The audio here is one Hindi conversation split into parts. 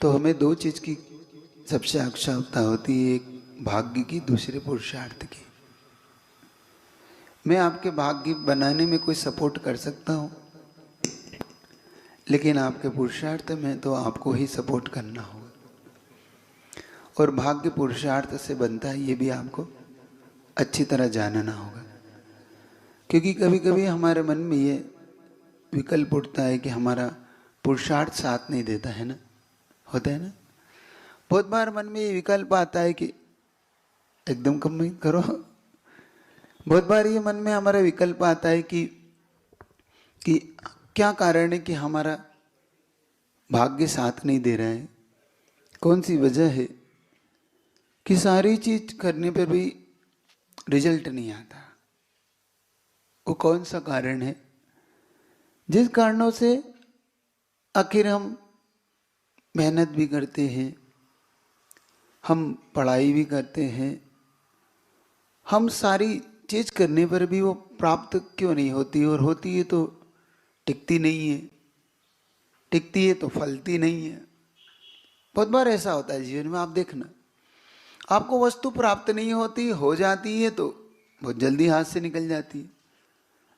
तो हमें दो चीज की सबसे आवश्यकता होती है, एक भाग्य की, दूसरे पुरुषार्थ की। मैं आपके भाग्य बनाने में कोई सपोर्ट कर सकता हूँ, लेकिन आपके पुरुषार्थ में तो आपको ही सपोर्ट करना होगा। और भाग्य पुरुषार्थ से बनता है, ये भी आपको अच्छी तरह जानना होगा। क्योंकि कभी कभी हमारे मन में ये विकल्प उठता है कि हमारा पुरुषार्थ साथ नहीं देता है ना, होता है ना। बहुत बार मन में ये विकल्प आता है कि एकदम कम करो। बहुत बार ये मन में हमारा विकल्प आता है कि क्या कारण है कि हमारा भाग्य साथ नहीं दे रहा है, कौन सी वजह है कि सारी चीज करने पर भी रिजल्ट नहीं आता। वो कौन सा कारण है जिस कारणों से आखिर हम मेहनत भी करते हैं, हम पढ़ाई भी करते हैं, हम सारी चीज करने पर भी वो प्राप्त क्यों नहीं होती, और होती है तो टिकती नहीं है, टिकती है तो फलती नहीं है। बहुत बार ऐसा होता है जीवन में। आप देखना, आपको वस्तु प्राप्त नहीं होती, हो जाती है तो बहुत जल्दी हाथ से निकल जाती है।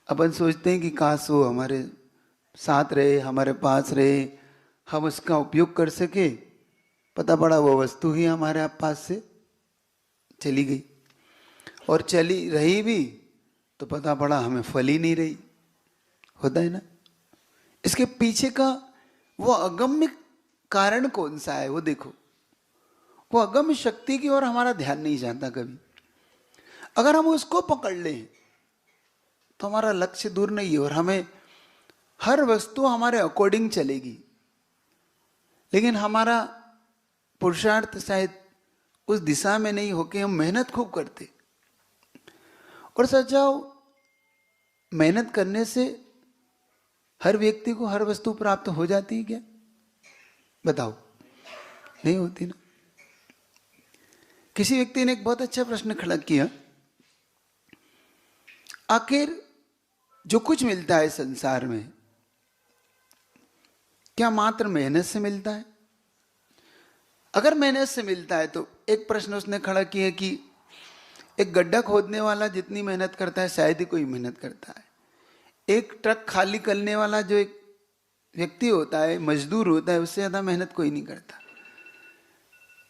अपन सोचते हैं कि काश वो हमारे साथ रहे, हमारे पास रहे, हम उसका उपयोग कर सके। पता पड़ा वो वस्तु ही हमारे पास से चली गई, और चली रही भी तो पता पड़ा हमें फल ही नहीं रही। होता है ना। इसके पीछे का वो अगम्य कारण कौन सा है, वो देखो। वो अगम्य शक्ति की ओर हमारा ध्यान नहीं जाता कभी। अगर हम उसको पकड़ लें तो हमारा लक्ष्य दूर नहीं है, और हमें हर वस्तु हमारे अकॉर्डिंग चलेगी। लेकिन हमारा पुरुषार्थ शायद उस दिशा में नहीं होके हम मेहनत खूब करते। और सच जाओ, मेहनत करने से हर व्यक्ति को हर वस्तु प्राप्त हो जाती है क्या? बताओ, नहीं होती ना। किसी व्यक्ति ने एक बहुत अच्छा प्रश्न खड़ा किया, आखिर जो कुछ मिलता है संसार में क्या मात्र मेहनत से मिलता है? अगर मेहनत से मिलता है तो एक प्रश्न उसने खड़ा किया कि एक गड्ढा खोदने वाला जितनी मेहनत करता है शायद ही कोई मेहनत करता है। एक ट्रक खाली करने वाला जो एक व्यक्ति होता है, मजदूर होता है, उससे ज्यादा मेहनत कोई नहीं करता।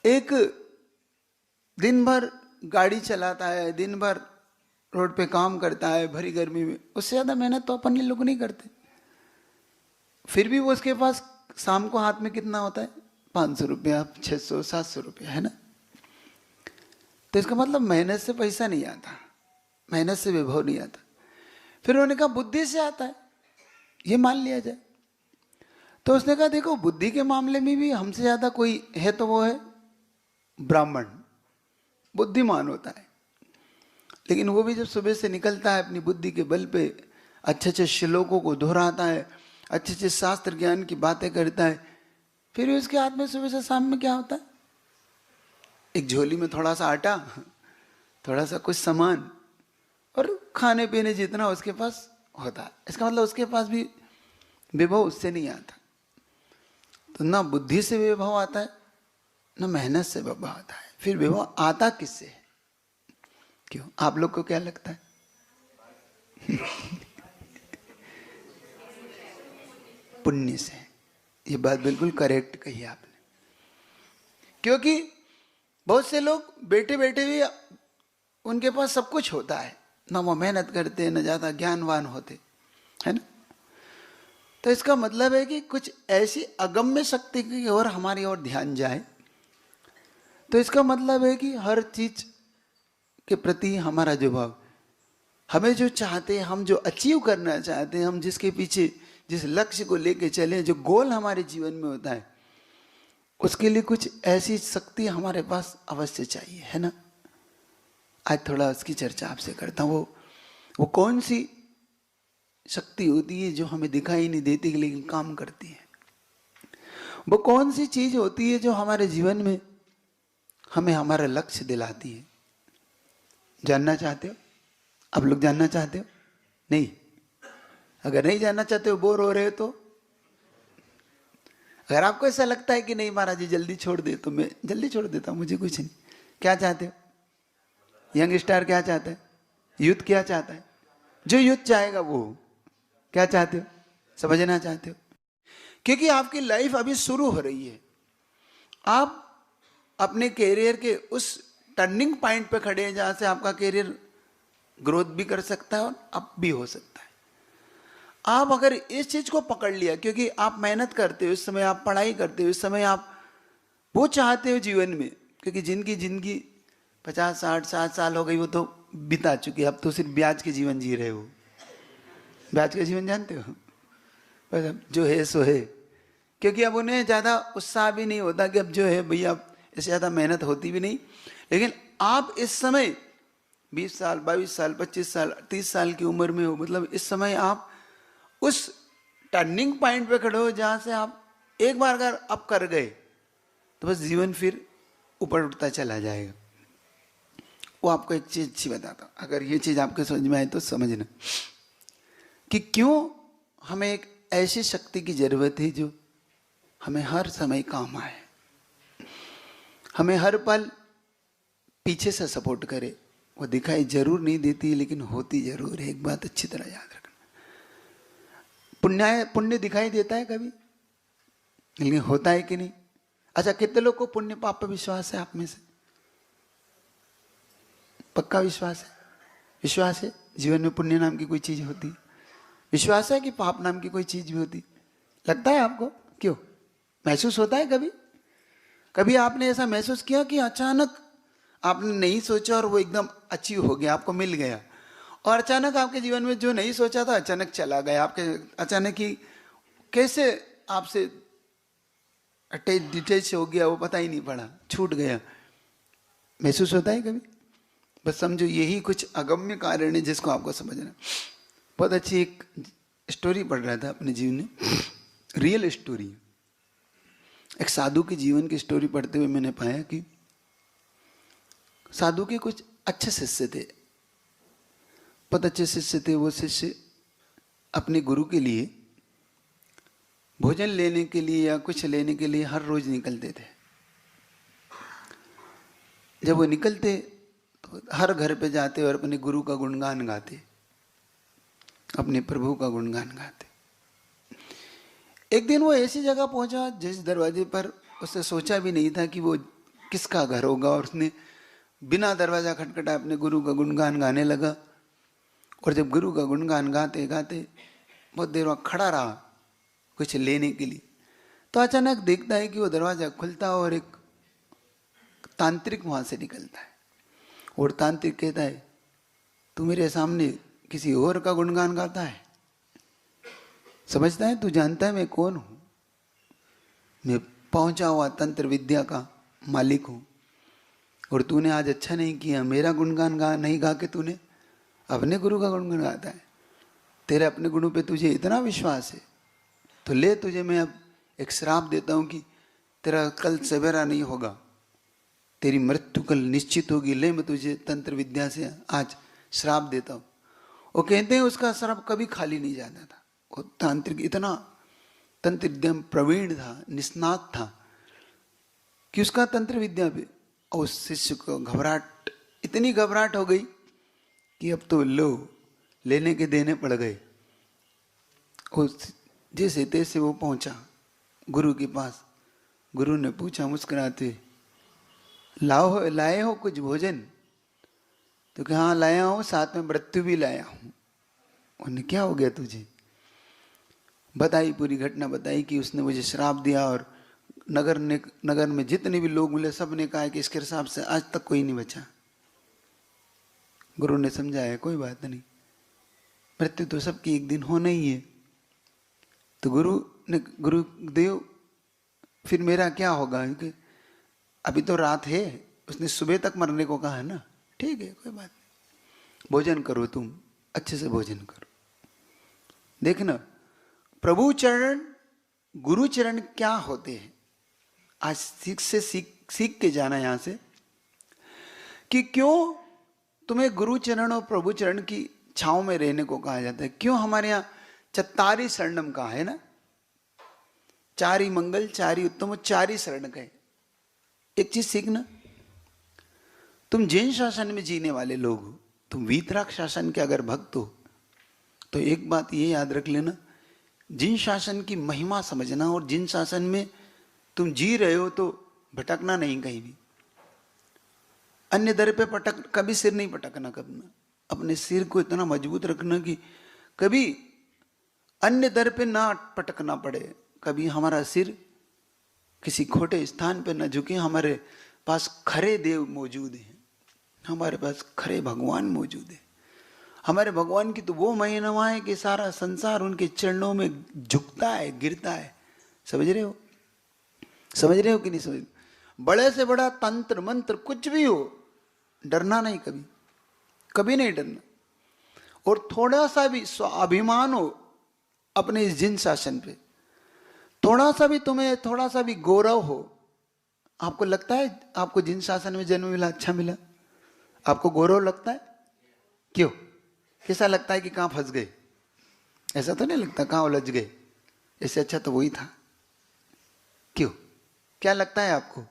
एक दिन भर गाड़ी चलाता है, दिन भर रोड पे काम करता है भरी गर्मी में, उससे ज्यादा मेहनत तो अपन लोग नहीं करते। फिर भी वो उसके पास शाम को हाथ में कितना होता है? 500 रुपया, 600, 700 रुपया, है ना। तो इसका मतलब मेहनत से पैसा नहीं आता, मेहनत से वैभव नहीं आता। फिर उन्होंने कहा बुद्धि से आता है, ये मान लिया जाए। तो उसने कहा देखो, बुद्धि के मामले में भी हमसे ज्यादा कोई है तो वो है ब्राह्मण, बुद्धिमान होता है। लेकिन वो भी जब सुबह से निकलता है अपनी बुद्धि के बल पे, अच्छे अच्छे श्लोकों को दोहराता है, अच्छे अच्छे शास्त्र ज्ञान की बातें करता है, फिर भी उसके हाथ में सुबह से शाम में क्या होता है? एक झोली में थोड़ा सा आटा, थोड़ा सा कुछ सामान, और खाने पीने जितना उसके पास होता है। इसका मतलब उसके पास भी विभव उससे नहीं आता। तो ना बुद्धि से विभव आता है, ना मेहनत से विभव आता है। फिर विभव आता किससे है? क्यों, आप लोग को क्या लगता है? पुण्य से। ये बात बिल्कुल करेक्ट कही आपने। क्योंकि बहुत से लोग बैठे बैठे भी उनके पास सब कुछ होता है, ना वो मेहनत करते, ना ज्यादा ज्ञानवान होते, है ना। तो इसका मतलब है कि कुछ ऐसी अगम्य शक्ति की ओर हमारी ओर ध्यान जाए, तो इसका मतलब है कि हर चीज के प्रति हमारा जो भाव, हमें जो चाहते हैं, हम जो अचीव करना चाहते हैं, हम जिसके पीछे जिस लक्ष्य को लेके चले, जो गोल हमारे जीवन में होता है, उसके लिए कुछ ऐसी शक्ति हमारे पास अवश्य चाहिए, है ना। आज थोड़ा उसकी चर्चा आपसे करता हूँ। वो कौन सी शक्ति होती है जो हमें दिखाई नहीं देती लेकिन काम करती है? वो कौन सी चीज होती है जो हमारे जीवन में हमें हमारा लक्ष्य दिलाती है? जानना चाहते हो? आप लोग जानना चाहते हो? नहीं? अगर नहीं जानना चाहते हो, बोर हो रहे हो, तो अगर आपको ऐसा लगता है कि नहीं महाराज जी जल्दी छोड़ दे, तो मैं जल्दी छोड़ देता हूं, मुझे कुछ नहीं। क्या चाहते हो? यंग स्टार क्या चाहता है? यूथ क्या चाहता है? जो यूथ चाहेगा वो। क्या चाहते हो? समझना चाहते हो? क्योंकि आपकी लाइफ अभी शुरू हो रही है। आप अपने कैरियर के उस टर्निंग पॉइंट पे खड़े हैं जहां से आपका कैरियर ग्रोथ भी कर सकता है और अप भी हो सकता है। आप अगर इस चीज को पकड़ लिया, क्योंकि आप मेहनत करते हो इस समय, आप पढ़ाई करते हो इस समय, आप वो चाहते हो जीवन में, क्योंकि जिनकी जिंदगी 50 60 60 साल हो गई वो तो बिता चुकी है, अब तो सिर्फ ब्याज के जीवन जी रहे हो। ब्याज के जीवन जानते हो? बस अब जो है सो है, क्योंकि अब उन्हें ज्यादा उत्साह भी नहीं होता कि अब जो है भैया, इससे ज्यादा मेहनत होती भी नहीं। लेकिन आप इस समय 20 साल 22 साल 25 साल 30 साल की उम्र में हो, मतलब इस समय आप उस टर्निंग पॉइंट पे खड़े हो जहां से आप एक बार अगर अप कर गए तो बस जीवन फिर ऊपर उठता चला जाएगा। वो आपको एक चीज अच्छी बताता हूं, अगर ये चीज आपके समझ में आए तो समझना कि क्यों हमें एक ऐसी शक्ति की जरूरत है जो हमें हर समय काम आए, हमें हर पल पीछे से सपोर्ट करे। वो दिखाई जरूर नहीं देती लेकिन होती जरूर है। एक बात अच्छी तरह याद रखना, पुण्य दिखाई देता है कभी, लेकिन होता है कि नहीं? अच्छा, कितने लोग को पुण्य पाप पर विश्वास है आप में से? पक्का विश्वास है? विश्वास है जीवन में पुण्य नाम की कोई चीज होती? विश्वास है कि पाप नाम की कोई चीज भी होती? लगता है आपको? क्यों महसूस होता है? कभी कभी आपने ऐसा महसूस किया कि अचानक आपने नहीं सोचा और वो एकदम अचीव हो गया, आपको मिल गया, और अचानक आपके जीवन में जो नहीं सोचा था अचानक चला गया, आपके अचानक ही कैसे आपसे डिटेच हो गया वो पता ही नहीं पड़ा, छूट गया। महसूस होता है कभी? बस समझो यही कुछ अगम्य कारण है जिसको आपको समझना। बहुत अच्छी एक स्टोरी पढ़ रहा था अपने जीवन में, रियल स्टोरी। एक साधु के जीवन की स्टोरी पढ़ते हुए मैंने पाया कि साधु के कुछ अच्छे शिष्य थे, बहुत अच्छे शिष्य थे। वो शिष्य अपने गुरु के लिए भोजन लेने के लिए या कुछ लेने के लिए हर रोज निकलते थे। जब वो निकलते तो हर घर पे जाते और अपने गुरु का गुणगान गाते, अपने प्रभु का गुणगान गाते। एक दिन वो ऐसी जगह पहुंचा जिस दरवाजे पर उसने सोचा भी नहीं था कि वो किसका घर होगा, और उसने बिना दरवाजा खटखटाए अपने गुरु का गुणगान गाने लगा। और जब गुरु का गुणगान गाते गाते बहुत देर वहां खड़ा रहा कुछ लेने के लिए, तो अचानक देखता है कि वो दरवाजा खुलता और एक तांत्रिक वहां से निकलता है। और तांत्रिक कहता है, तू मेरे सामने किसी और का गुणगान गाता है? समझता है? तू जानता है मैं कौन हूं? मैं पहुंचा हुआ तंत्र विद्या का मालिक हूं, और तूने आज अच्छा नहीं किया, मेरा गुणगान नहीं गा के तूने अपने गुरु का गुणगान गाता है। तेरे अपने गुरु पे तुझे इतना विश्वास है तो ले, तुझे मैं अब एक श्राप देता हूं कि तेरा कल सवेरा नहीं होगा, तेरी मृत्यु कल निश्चित होगी। ले, मैं तुझे तंत्र विद्या से आज श्राप देता हूं। वो कहते हैं उसका श्राप कभी खाली नहीं जाता था। वो तांत्रिक इतना तंत्र विद्या में प्रवीण था, निष्णात था, कि उसका तंत्र विद्या पे, और उस शिष्य को घबराहट, इतनी घबराहट हो गई कि अब तो लो लेने के देने पड़ गए। जैसे तैसे वो पहुंचा गुरु के पास। गुरु ने पूछा मुस्कुराते, लाए हो कुछ भोजन? तो कहा हाँ लाया हूं, साथ में मृत्यु भी लाया हूं। उन्हें क्या हो गया तुझे? बताई, पूरी घटना बताई कि उसने मुझे श्राप दिया और नगर में जितने भी लोग मिले सब ने कहा कि इसके हिसाब से आज तक कोई नहीं बचा। गुरु ने समझाया कोई बात नहीं, मृत्यु तो सबकी एक दिन होना ही है। तो गुरुदेव फिर मेरा क्या होगा? क्योंकि अभी तो रात है, उसने सुबह तक मरने को कहा है ना। ठीक है कोई बात नहीं, भोजन करो, तुम अच्छे से भोजन करो। देखना प्रभु चरण गुरु चरण क्या होते हैं, आज सीख के जाना यहां से कि क्यों तुम्हें गुरु चरण और प्रभु चरण की छांव में रहने को कहा जाता है। क्यों हमारे यहाँ चत्तारी शरणम कहा है ना, चार ही मंगल, चार ही उत्तम, चार ही शरण गए। एक चीज सीखना, तुम जैन शासन में जीने वाले लोग हो, तुम वीतराग शासन के अगर भक्त हो, तो एक बात ये याद रख लेना, जिन शासन की महिमा समझना, और जिन शासन में तुम जी रहे हो तो भटकना नहीं कहीं भी। अन्य दर पे कभी सिर नहीं पटकना करना। अपने सिर को इतना मजबूत रखना कि कभी अन्य दर पे ना पटकना पड़े, कभी हमारा सिर किसी खोटे स्थान पे न झुके। हमारे पास खरे देव मौजूद हैं, हमारे पास खरे भगवान मौजूद है। हमारे भगवान की तो वो महिमा है कि सारा संसार उनके चरणों में झुकता है, गिरता है। समझ रहे हो? समझ रहे हो कि नहीं समझ? बड़े से बड़ा तंत्र मंत्र कुछ भी हो, डरना नहीं, कभी कभी नहीं डरना। और थोड़ा सा भी स्वाभिमान हो अपने इस जिन शासन पे, थोड़ा सा भी तुम्हें थोड़ा सा भी गौरव हो, आपको लगता है आपको जिन शासन में जन्म मिला अच्छा मिला? आपको गौरव लगता है? क्यों? कैसा लगता है कि कहां फंस गए? ऐसा तो नहीं लगता कहां उलझ गए, इससे अच्छा तो वही था। क्यों? क्या लगता है आपको?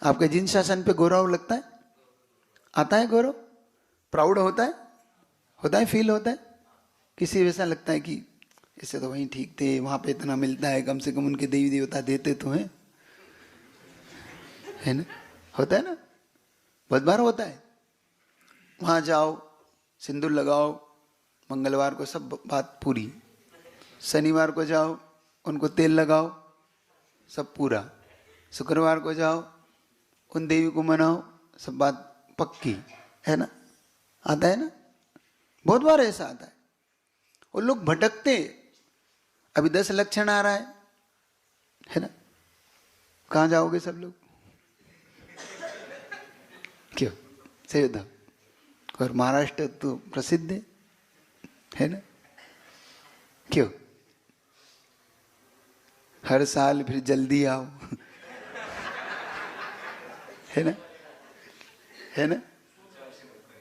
आपके जिन शासन पे गौरव लगता है? आता है गौरव? प्राउड होता है? होता है? फील होता है? किसी वैसा लगता है कि इससे तो वहीं ठीक थे, वहां पे इतना मिलता है, कम से कम उनके देवी देवता देते तो हैं, है ना? होता है ना? बहुत बार होता है। वहां जाओ, सिंदूर लगाओ, मंगलवार को सब बात पूरी। शनिवार को जाओ, उनको तेल लगाओ, सब पूरा। शुक्रवार को जाओ, उन देवी को मनाओ, सब बात पक्की, है ना? आता है ना? बहुत बार ऐसा आता है। और लोग भटकते। अभी 10 लक्षण आ रहा है ना? कहां जाओगे सब लोग? क्यों? सही बताओ। और महाराष्ट्र तो प्रसिद्ध है ना? क्यों? हर साल फिर जल्दी आओ, है ना? है ना?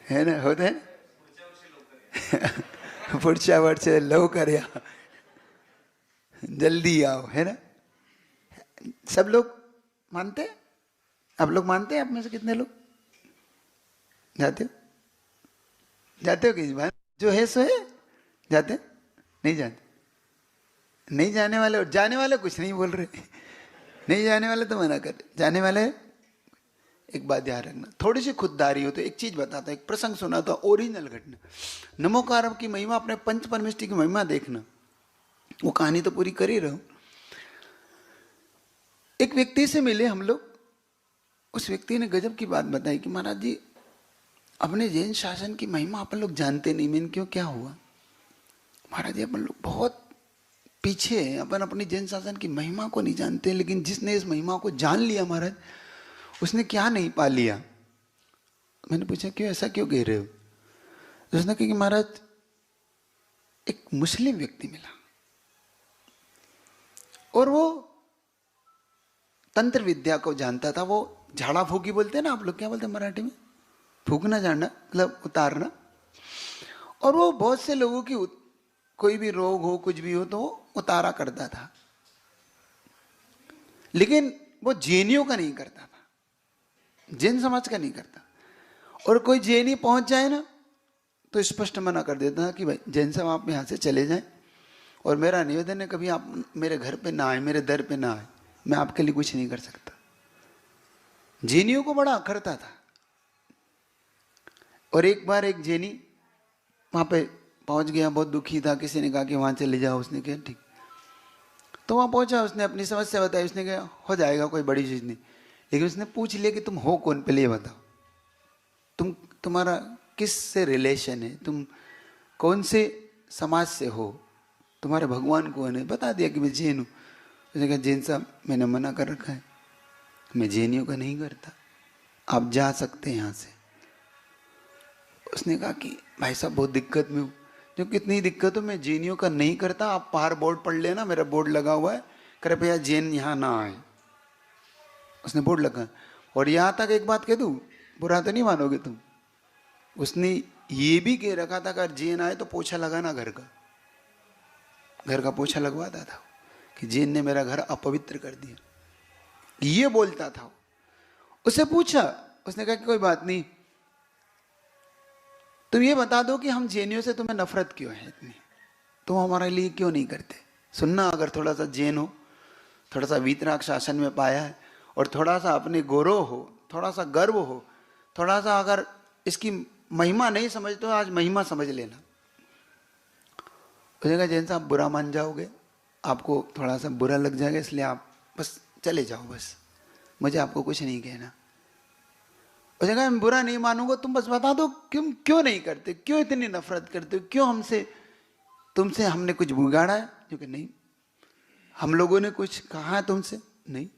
है ना? होता है ना? पुढच्या वर्ष लवकर या, जल्दी आओ, है ना? सब लोग मानते हैं? आप लोग मानते हैं? आप में से कितने लोग जाते हो? जाते हो किसी बार? जो है सो है, जाते? नहीं जाते? नहीं जाने वाले और जाने वाले कुछ नहीं बोल रहे। नहीं जाने वाले तो मना कर रहे, जाने वाले एक बात ध्यान रखना, थोड़ी सी खुददारी हो तो एक चीज बताता, एक प्रसंग सुना था, ओरिजिनल घटना। नमोकार की महिमा, अपने पंच परमेष्टि की महिमा देखना, वो कहानी तो पूरी कर ही रहा हूं। एक व्यक्ति से मिले हम लोग, उस व्यक्ति ने गजब की बात बताई कि महाराज जी, अपने जैन शासन की महिमा अपन लोग जानते नहीं। मैंने क्यों, क्या हुआ? महाराज जी, अपन लोग बहुत पीछे हैं, अपन अपनी जैन शासन की महिमा को नहीं जानते, लेकिन जिसने इस महिमा को जान लिया महाराज, उसने क्या नहीं पा लिया। मैंने पूछा क्यों, ऐसा क्यों कह रहे हो? तो उसने कहा कि महाराज, एक मुस्लिम व्यक्ति मिला और वो तंत्र विद्या को जानता था। वो झाड़ा फूकी बोलते हैं ना आप लोग, क्या बोलते हैं मराठी में? फूकना जानना, मतलब उतारना। और वो बहुत से लोगों की कोई भी रोग हो, कुछ भी हो, तो वो उतारा करता था, लेकिन वो जैनियों का नहीं करता था, जैन समाज का नहीं करता। और कोई जैनी पहुंच जाए ना तो स्पष्ट मना कर देता था कि भाई जैन साहब आप यहां से चले जाएं, और मेरा निवेदन है कभी आप मेरे घर पे ना आए, मेरे दर पे ना आए, मैं आपके लिए कुछ नहीं कर सकता। जैनियों को बड़ा अखरता था। और एक बार एक जैनी वहां पे पहुंच गया, बहुत दुखी था, किसी ने कहा कि वहां चले जाओ, उसने कहा ठीक। तो वहां पहुंचा, उसने अपनी समस्या बताई, उसने कहा हो जाएगा, कोई बड़ी चीज नहीं। लेकिन उसने पूछ लिया कि तुम हो कौन, पहले ये बताओ, तुम्हारा किस से रिलेशन है, तुम कौन से समाज से हो, तुम्हारे भगवान कौन है? बता दिया कि मैं जैन हूँ। उसने कहा जैन साहब, मैंने मना कर रखा है, मैं जैनियों का नहीं करता, आप जा सकते हैं यहाँ से। उसने कहा कि भाई साहब बहुत दिक्कत में हूँ। जो कितनी दिक्कत हो, मैं जैनियों का नहीं करता, आप बाहर बोर्ड पढ़ लेना, मेरा बोर्ड लगा हुआ है, कृपया जैन यहाँ ना आए। उसने बोर्ड लगा। और यहाँ तक एक बात कह दूँ, बुरा तो नहीं मानोगे तुम, उसने ये भी कह रखा था अगर जैन आए तो पोछा लगाना, घर का पोछा लगवाता था कि जैन ने मेरा घर अपवित्र कर दिया, ये बोलता था। उससे पूछा, उसने कहा कि कोई बात नहीं, तुम ये बता दो कि हम जैनियों से तुम्हें नफरत क्यों है इतनी, तुम हमारे लिए क्यों नहीं करते। सुनना, अगर थोड़ा सा जैन हो, थोड़ा सा वीतराग शासन में पाया है, और थोड़ा सा अपने गौरव हो, थोड़ा सा गर्व हो, थोड़ा सा अगर इसकी महिमा नहीं समझते हो, आज महिमा समझ लेना। उसने कहा जैन साहब बुरा मान जाओगे, आपको थोड़ा सा बुरा लग जाएगा, इसलिए आप बस चले जाओ, बस मुझे आपको कुछ नहीं कहना। उसने कहा मैं बुरा नहीं मानूंगा, तुम बस बता दो क्यों नहीं करते, क्यों इतनी नफरत करते हो, क्यों हमसे, तुमसे हमने कुछ बिगाड़ा है? जो कि नहीं, हम लोगों ने कुछ कहा है तुमसे? नहीं।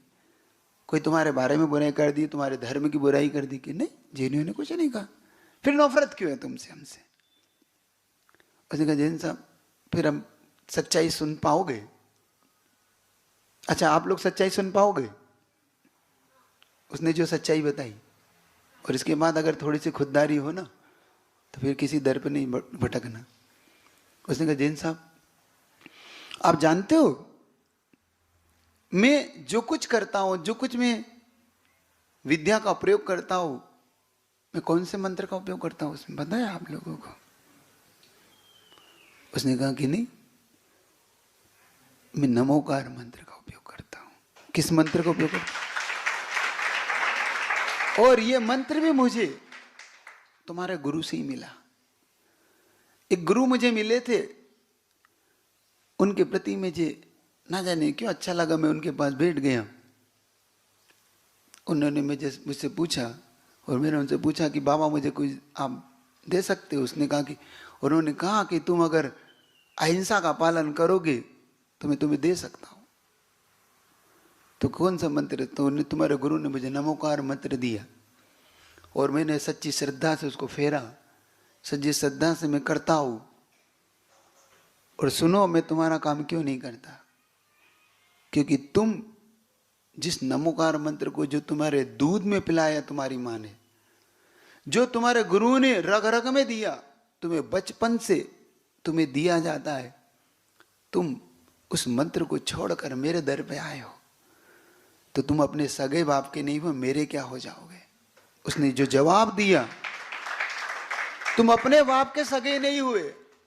कोई तुम्हारे बारे में बुराई कर दी, तुम्हारे धर्म की बुराई कर दी? कि नहीं, जैनियों ने कुछ नहीं कहा। फिर नफरत क्यों है तुमसे, हमसे? उसने कहा जैन साहब फिर हम सच्चाई सुन पाओगे? अच्छा, आप लोग सच्चाई सुन पाओगे? उसने जो सच्चाई बताई, और इसके बाद अगर थोड़ी सी खुददारी हो ना, तो फिर किसी दर पे नहीं भटकना। उसने कहा जैन साहब आप जानते हो मैं जो कुछ करता हूं, जो कुछ मैं विद्या का प्रयोग करता हूं, मैं कौन से मंत्र का उपयोग करता हूं, उसमें पता है आप लोगों को? उसने कहा कि नहीं, मैं नमोकार मंत्र का उपयोग करता हूं। किस मंत्र का उपयोग करता हूं? और ये मंत्र भी मुझे तुम्हारे गुरु से ही मिला। एक गुरु मुझे मिले थे, उनके प्रति मुझे ना जाने क्यों अच्छा लगा, मैं उनके पास बैठ गया। उन्होंने मुझसे पूछा, और मैंने उनसे पूछा कि बाबा मुझे कुछ आप दे सकते हो? उसने कहा कि, उन्होंने कहा कि तुम अगर अहिंसा का पालन करोगे तो मैं तुम्हें दे सकता हूं। तो कौन सा मंत्र? तो तुम्हारे गुरु ने मुझे नमोकार मंत्र दिया, और मैंने सच्ची श्रद्धा से उसको फेरा, सच्ची श्रद्धा से मैं करता हूं। और सुनो, मैं तुम्हारा काम क्यों नहीं करता, क्योंकि तुम जिस नमोकार मंत्र को जो तुम्हारे दूध में पिलाया तुम्हारी माँ ने, जो तुम्हारे गुरु ने रग रग में दिया, तुम्हें बचपन से तुम्हें दिया जाता है, तुम उस मंत्र को छोड़कर मेरे दर पे आए हो, तो तुम अपने सगे बाप के नहीं हो, मेरे क्या हो जाओगे? उसने जो जवाब दिया, तुम अपने बाप के सगे नहीं हुए,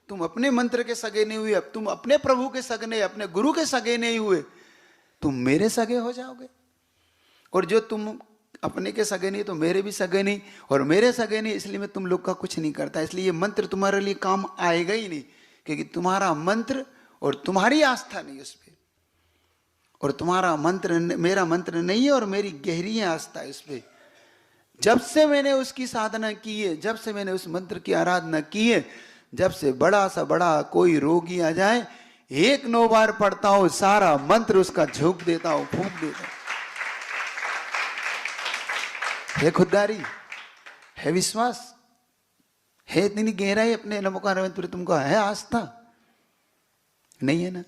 तुम अपने मंत्र के सगे नहीं हुए, अब तुम अपने प्रभु के सगे नहीं, अपने गुरु के सगे नहीं हुए, तुम मेरे सगे हो जाओगे। और जो तुम अपने के सगे नहीं तो मेरे भी सगे नहीं, और मेरे सगे नहीं, इसलिए मैं तुम लोग का कुछ नहीं करता। इसलिए ये मंत्र तुम्हारे लिए काम आएगा ही नहीं, क्योंकि तुम्हारा मंत्र और तुम्हारी आस्था नहीं उस पर, और तुम्हारा मंत्र मेरा मंत्र नहीं है, और मेरी गहरी आस्था है उस पर। जब से मैंने उसकी साधना की है, जब से मैंने उस मंत्र की आराधना की है, जब से बड़ा सा बड़ा कोई रोगी आ जाए, 1-9 बार पढ़ता हूं, सारा मंत्र उसका झोंक देता हूं, फूंक देता हूं। है खुददारी, है विश्वास, है इतनी गहराई अपने नमोकार मंत्र, तुमको है आस्था? नहीं है ना।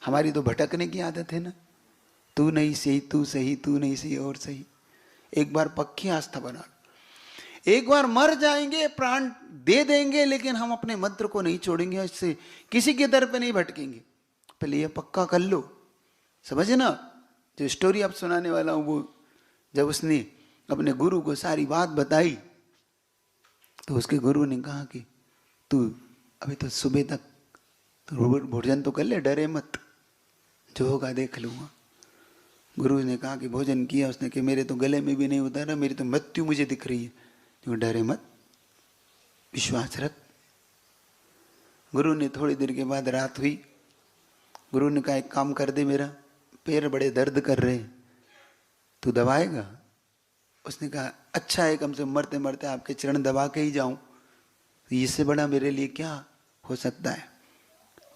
हमारी तो भटकने की आदत है ना, तू नहीं सही, तू सही, तू नहीं सही और सही। एक बार पक्की आस्था बना लो। एक बार मर जाएंगे, प्राण दे देंगे, लेकिन हम अपने मंत्र को नहीं छोड़ेंगे, इससे किसी के दर पे नहीं भटकेंगे। पहले ये पक्का कर लो। समझे ना? जो स्टोरी अब सुनाने वाला हूं, वो जब उसने अपने गुरु को सारी बात बताई, तो उसके गुरु ने कहा कि तू अभी तो सुबह तक तो भोजन तो कर ले, डरे मत, जो होगा देख लूंगा। गुरु ने कहा कि भोजन किया उसने, कि मेरे तो गले में भी नहीं उतरा, मेरी तो मृत्यु मुझे दिख रही है, तो डरे मत, विश्वास रख। गुरु ने थोड़ी देर के बाद रात हुई, गुरु ने कहा एक काम कर दे, मेरा पैर बड़े दर्द कर रहे हैं, तू दबाएगा? उसने कहा अच्छा है, कम से मरते मरते आपके चरण दबा के ही जाऊं, इससे बड़ा मेरे लिए क्या हो सकता है।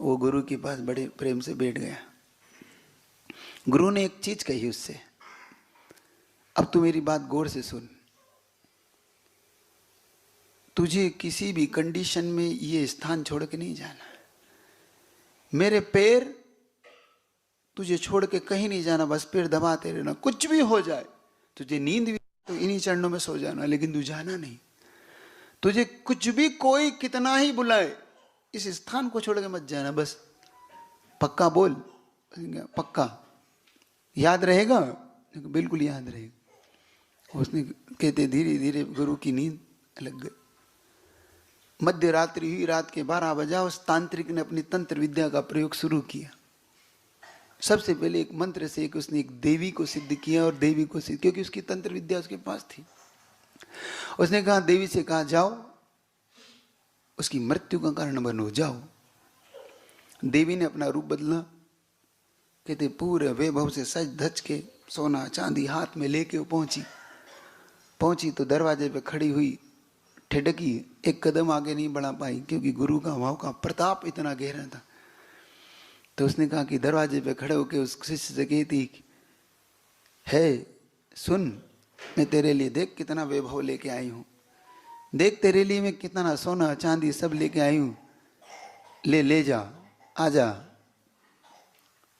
वो गुरु के पास बड़े प्रेम से बैठ गया। गुरु ने एक चीज कही उससे, अब तू मेरी बात गौर से सुन, तुझे किसी भी कंडीशन में ये स्थान छोड़ के नहीं जाना है, मेरे पैर तुझे छोड़ के कहीं नहीं जाना, बस पैर दबाते रहना, कुछ भी हो जाए, तुझे नींद भी तो इन्हीं चरणों में सो जाना, लेकिन तू जाना नहीं। तुझे कुछ भी कोई कितना ही बुलाए, इस स्थान को छोड़ के मत जाना, बस पक्का बोल। पक्का याद रहेगा? बिल्कुल याद रहेगा। उसने कहते धीरे धीरे गुरु की नींद लग गई। मध्य रात्रि हुई, रात के 12 बजा, उस तांत्रिक ने अपनी तंत्र विद्या का प्रयोग शुरू किया। सबसे पहले एक मंत्र से उसने एक देवी को सिद्ध किया, और देवी को सिद्ध, क्योंकि उसकी तंत्र विद्या उसके पास थी। उसने कहा, देवी से कहा जाओ उसकी मृत्यु का कारण बनो, जाओ। देवी ने अपना रूप बदला। कहते पूरे वैभव से सज धज के सोना चांदी हाथ में लेके वो पहुंची तो दरवाजे पे खड़ी हुई, ठिठकी, एक कदम आगे नहीं बढ़ा पाई, क्योंकि गुरु का भाव का प्रताप इतना गहरा था। तो उसने कहा कि दरवाजे पे खड़े होकर उस शिष्य से कहती है, सुन, मैं तेरे लिए देख कितना वैभव लेके आई हूं, देख तेरे लिए मैं कितना सोना चांदी सब लेके आई हूं, ले जा, आजा।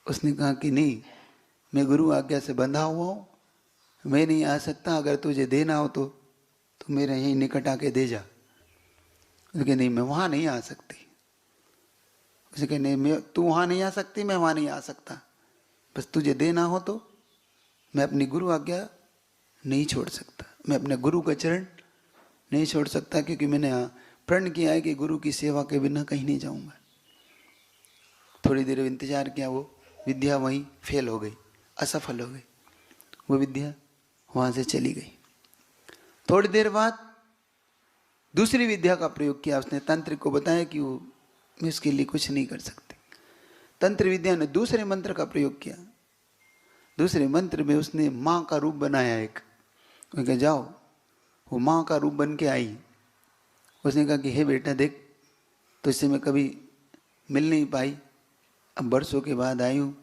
उसने कहा कि नहीं, मैं गुरु आज्ञा से बंधा हुआ हूं, मैं नहीं आ सकता, अगर तुझे देना हो तो मेरे यहीं निकट आके दे जा। उसने नहीं, मैं वहां नहीं आ सकती। उसे कहे नहीं, तू वहां नहीं आ सकती, मैं वहां नहीं आ सकता, बस तुझे देना हो तो मैं अपनी गुरु आज्ञा नहीं छोड़ सकता, मैं अपने गुरु का चरण नहीं छोड़ सकता, क्योंकि मैंने प्रण किया है कि गुरु की सेवा के बिना कहीं नहीं जाऊंगा। थोड़ी देर इंतजार किया, वो विद्या वहीं फेल हो गई, असफल हो गई, वो विद्या वहां से चली गई। थोड़ी देर बाद दूसरी विद्या का प्रयोग किया उसने। तांत्रिक को बताया कि वो मैं इसके लिए कुछ नहीं कर सकती। तंत्र विद्या ने दूसरे मंत्र का प्रयोग किया। दूसरे मंत्र में उसने माँ का रूप बनाया एक। उन्होंने कहा जाओ, वो माँ का रूप बन के आई। उसने कहा कि हे बेटा देख, तो इससे मैं कभी मिल नहीं पाई, अब बरसों के बाद आई हूँ,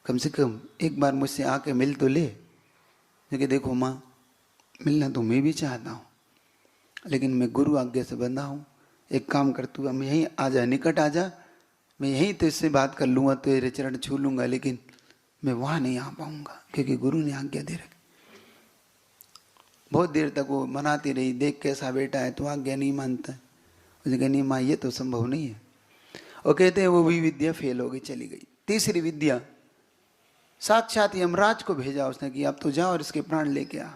कम से कम एक बार मुझसे आके मिल तो ले। क्योंकि देखो माँ, मिलना तो मैं भी चाहता हूँ, लेकिन मैं गुरु आज्ञा से बंधा हूँ। एक काम कर, तू हम यहीं आ जा, निकट आ जा, मैं यहीं तो इससे बात कर लूँगा, तेरे चरण छू लूँगा, लेकिन मैं वहाँ नहीं आ पाऊँगा क्योंकि गुरु ने आज्ञा दे रखी। बहुत देर तक वो मनाती रही, देख कैसा बेटा है, तू आज्ञा नहीं मानता है। उसने कहा नहीं माँ, ये तो संभव नहीं है। और कहते हैं वो भी विद्या फेल हो गई, चली गई। तीसरी विद्या, साक्षात यमराज को भेजा उसने कि अब तो जाओ और इसके प्राण लेके आ।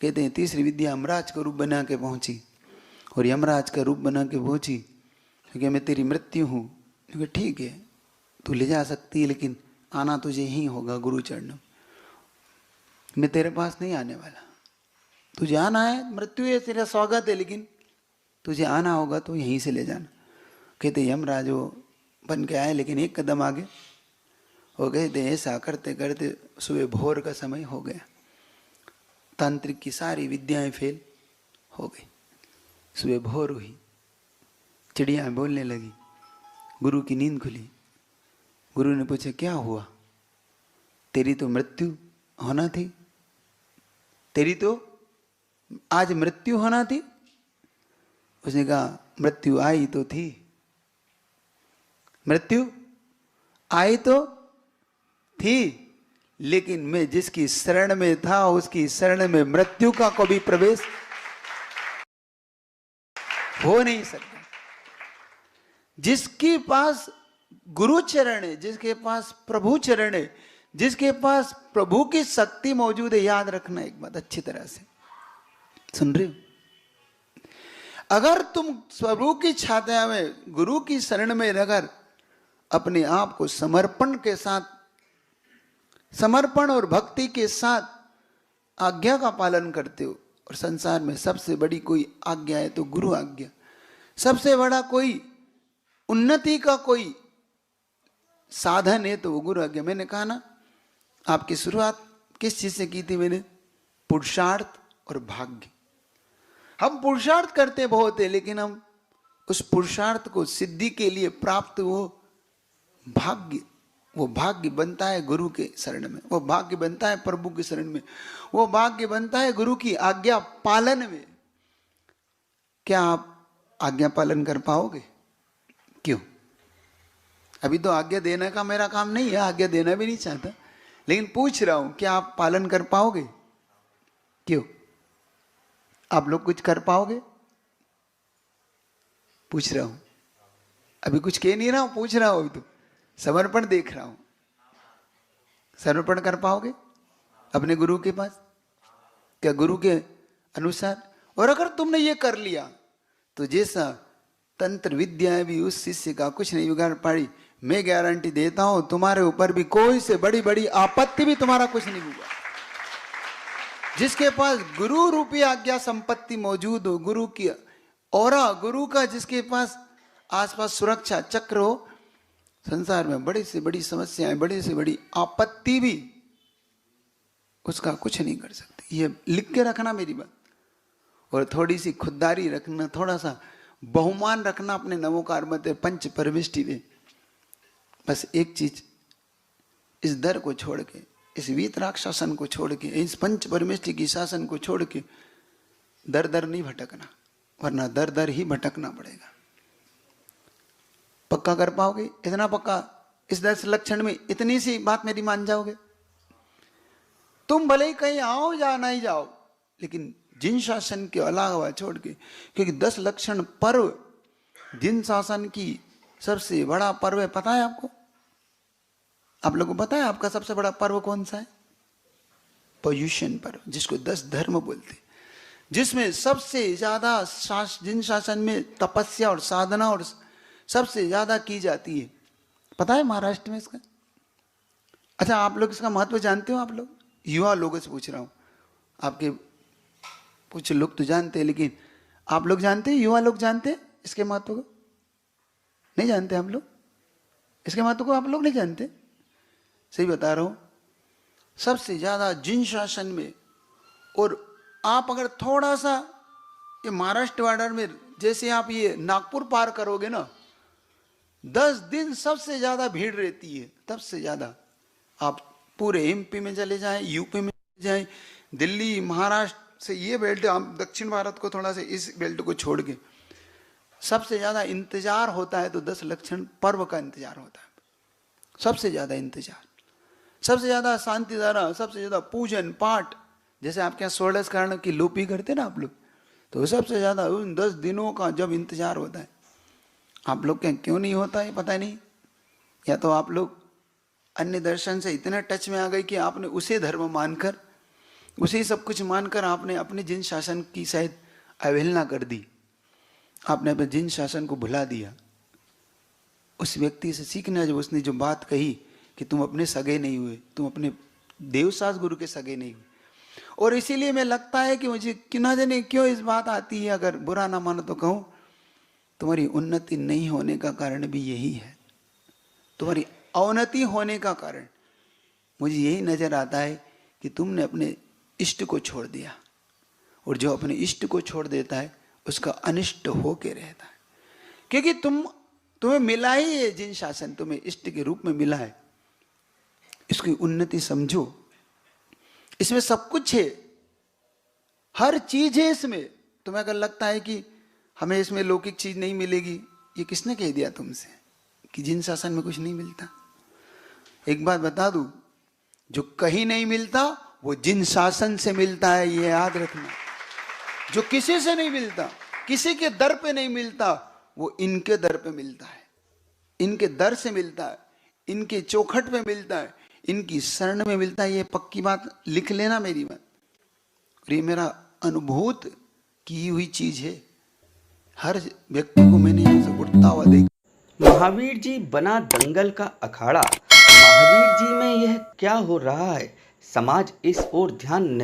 कहते हैं तीसरी विद्या यमराज का रूप बना के पहुंची, और यमराज का रूप बना के पहुंची, क्योंकि मैं तेरी मृत्यु हूँ। क्योंकि ठीक है, तू ले जा सकती है, लेकिन आना तुझे ही होगा गुरु चरणों। मैं तेरे पास नहीं आने वाला, तुझे आना है, मृत्यु है, तेरा स्वागत है, लेकिन तुझे आना होगा तो यहीं से ले जाना। कहते यमराज वो बन के आए, लेकिन एक कदम आगे हो गए थे। ऐसा करते करते सुबह भोर का समय हो गया। तांत्रिक की सारी विद्याएं फेल हो गई। सुबह भोर हुई, चिड़िया बोलने लगी, गुरु की नींद खुली। गुरु ने पूछा क्या हुआ? तेरी तो मृत्यु होना थी, तेरी तो आज मृत्यु होना थी। उसने कहा मृत्यु आई तो थी, मृत्यु आई तो थी, लेकिन मैं जिसकी शरण में था उसकी शरण में मृत्यु का कभी प्रवेश हो नहीं सकता। जिसके पास गुरु चरण है, जिसके पास प्रभु चरण है, जिसके पास प्रभु की शक्ति मौजूद है, याद रखना एक बात अच्छी तरह से, सुन रहे हो? अगर तुम प्रभु की छाया में, गुरु की शरण में रहकर अपने आप को समर्पण के साथ, समर्पण और भक्ति के साथ आज्ञा का पालन करते हो, और संसार में सबसे बड़ी कोई आज्ञा है तो गुरु आज्ञा, सबसे बड़ा कोई उन्नति का कोई साधन है तो वो गुरु आज्ञा। मैंने कहा ना, आपकी शुरुआत किस चीज से की थी मैंने? पुरुषार्थ और भाग्य। हम पुरुषार्थ करते बहुत है, लेकिन हम उस पुरुषार्थ को सिद्धि के लिए प्राप्त वो भाग्य बनता है गुरु के शरण में, वो भाग्य बनता है प्रभु के शरण में, वो भाग्य बनता है गुरु की आज्ञा पालन में। क्या आप आज्ञा पालन कर पाओगे? क्यों? अभी तो आज्ञा देने का मेरा काम नहीं है, आज्ञा देना भी नहीं चाहता, लेकिन पूछ रहा हूं क्या आप पालन कर पाओगे? क्यों? आप लोग कुछ कर पाओगे? पूछ रहा हूं, अभी कुछ कह नहीं रहा हूं, पूछ रहा हूं अभी तो। समर्पण देख रहा हूं। समर्पण कर पाओगे अपने गुरु के पास? क्या गुरु के अनुसार? और अगर तुमने ये कर लिया तो जैसा तंत्र विद्या है भी उस शिष्य का कुछ नहीं बिगाड़ पाई। मैं गारंटी देता हूं तुम्हारे ऊपर भी कोई से बड़ी बड़ी आपत्ति भी तुम्हारा कुछ नहीं हुआ। जिसके पास गुरु रूपी आज्ञा संपत्ति मौजूद हो, गुरु की औरा, गुरु का जिसके पास आसपास सुरक्षा चक्र हो, संसार में बड़ी से बड़ी समस्याएं, बड़ी से बड़ी आपत्ति भी उसका कुछ नहीं कर सकती। ये लिख के रखना मेरी बात। और थोड़ी सी खुददारी रखना, थोड़ा सा बहुमान रखना अपने नमोकार मत पंच परमिष्टि में। बस एक चीज, इस दर को छोड़ के, इस वीतराग शासन को छोड़ के, इस पंच परमिष्टि की शासन को छोड़ के दर दर नहीं भटकना, वरना दर दर ही भटकना पड़ेगा। पक्का कर पाओगे? इतना पक्का, इस 10 लक्षण में इतनी सी बात मेरी मान जाओगे? तुम भले ही कहीं आओ या नहीं जाओ, लेकिन जिन शासन के अलावा छोड़ के, क्योंकि 10 लक्षण पर्व जिन शासन की सबसे बड़ा पर्व है, पता है आपको? आप लोगों को पता है आपका सबसे बड़ा पर्व कौन सा है? पोल्यूशन पर्व, जिसको 10 धर्म बोलते, जिसमें सबसे ज्यादा जिन शासन में तपस्या और साधना और सबसे ज्यादा की जाती है। पता है महाराष्ट्र में इसका? अच्छा, आप लोग इसका महत्व जानते हो? आप लोग युवा लोगों से पूछ रहा हूं, आपके कुछ लोग तो जानते हैं, लेकिन आप लोग जानते हैं? युवा लोग जानते हैं इसके महत्व को? नहीं जानते हम लोग इसके महत्व को? आप लोग नहीं जानते? सही बता रहा हूं, सबसे ज्यादा जिन शासन में। और आप अगर थोड़ा सा ये महाराष्ट्र बॉर्डर में, जैसे आप ये नागपुर पार करोगे ना, 10 दिन सबसे ज्यादा भीड़ रहती है, सबसे ज्यादा। आप पूरे एमपी में चले जाएं, यूपी में जाएं, दिल्ली, महाराष्ट्र से ये बेल्ट, हम दक्षिण भारत को थोड़ा सा इस बेल्ट को छोड़ के सबसे ज्यादा इंतजार होता है तो 10 लक्षण पर्व का इंतजार होता है। सबसे ज्यादा इंतजार, सबसे ज्यादा शांति धारा, सबसे ज्यादा पूजन पाठ। जैसे आपके यहाँ 16 कारण की लोपी करते ना आप लोग, तो सबसे ज्यादा उन 10 दिनों का जब इंतजार होता है। आप लोग क्या क्यों नहीं होता है पता नहीं, या तो आप लोग अन्य दर्शन से इतने टच में आ गए कि आपने उसे धर्म मानकर, उसे सब कुछ मानकर आपने अपने जिन शासन की शायद अवहेलना कर दी। आपने अपने जिन शासन को भुला दिया। उस व्यक्ति से सीखना, जब उसने जो बात कही कि तुम अपने सगे नहीं हुए, तुम अपने देवसास गुरु के सगे नहीं हुए। और इसीलिए मैं लगता है कि मुझे कि ना जाने क्यों इस बात आती है, अगर बुरा ना मानो तो कहूं, तुम्हारी उन्नति नहीं होने का कारण भी यही है। तुम्हारी अवनति होने का कारण मुझे यही नजर आता है कि तुमने अपने इष्ट को छोड़ दिया। और जो अपने इष्ट को छोड़ देता है उसका अनिष्ट होके रहता है। क्योंकि तुम्हें मिला ही है, जिन शासन तुम्हें इष्ट के रूप में मिला है, इसकी उन्नति समझो। इसमें सब कुछ है, हर चीज है इसमें। तुम्हें अगर लगता है कि हमें इसमें लौकिक चीज नहीं मिलेगी, ये किसने कह दिया तुमसे कि जिन शासन में कुछ नहीं मिलता? एक बात बता दूं, जो कहीं नहीं मिलता वो जिन शासन से मिलता है, ये याद रखना। जो किसी से नहीं मिलता, किसी के दर पे नहीं मिलता, वो इनके दर पे मिलता है, इनके दर से मिलता है, इनके चौखट पे मिलता है, इनकी शरण में मिलता है। ये पक्की बात लिख लेना मेरी बात। और ये मेरा अनुभूत की हुई चीज है। हर व्यक्ति को मैंने यहां से उठता हुआ देखा। महावीर जी बना दंगल का अखाड़ा। महावीर जी में यह क्या हो रहा है? समाज इस ओर ध्यान नहीं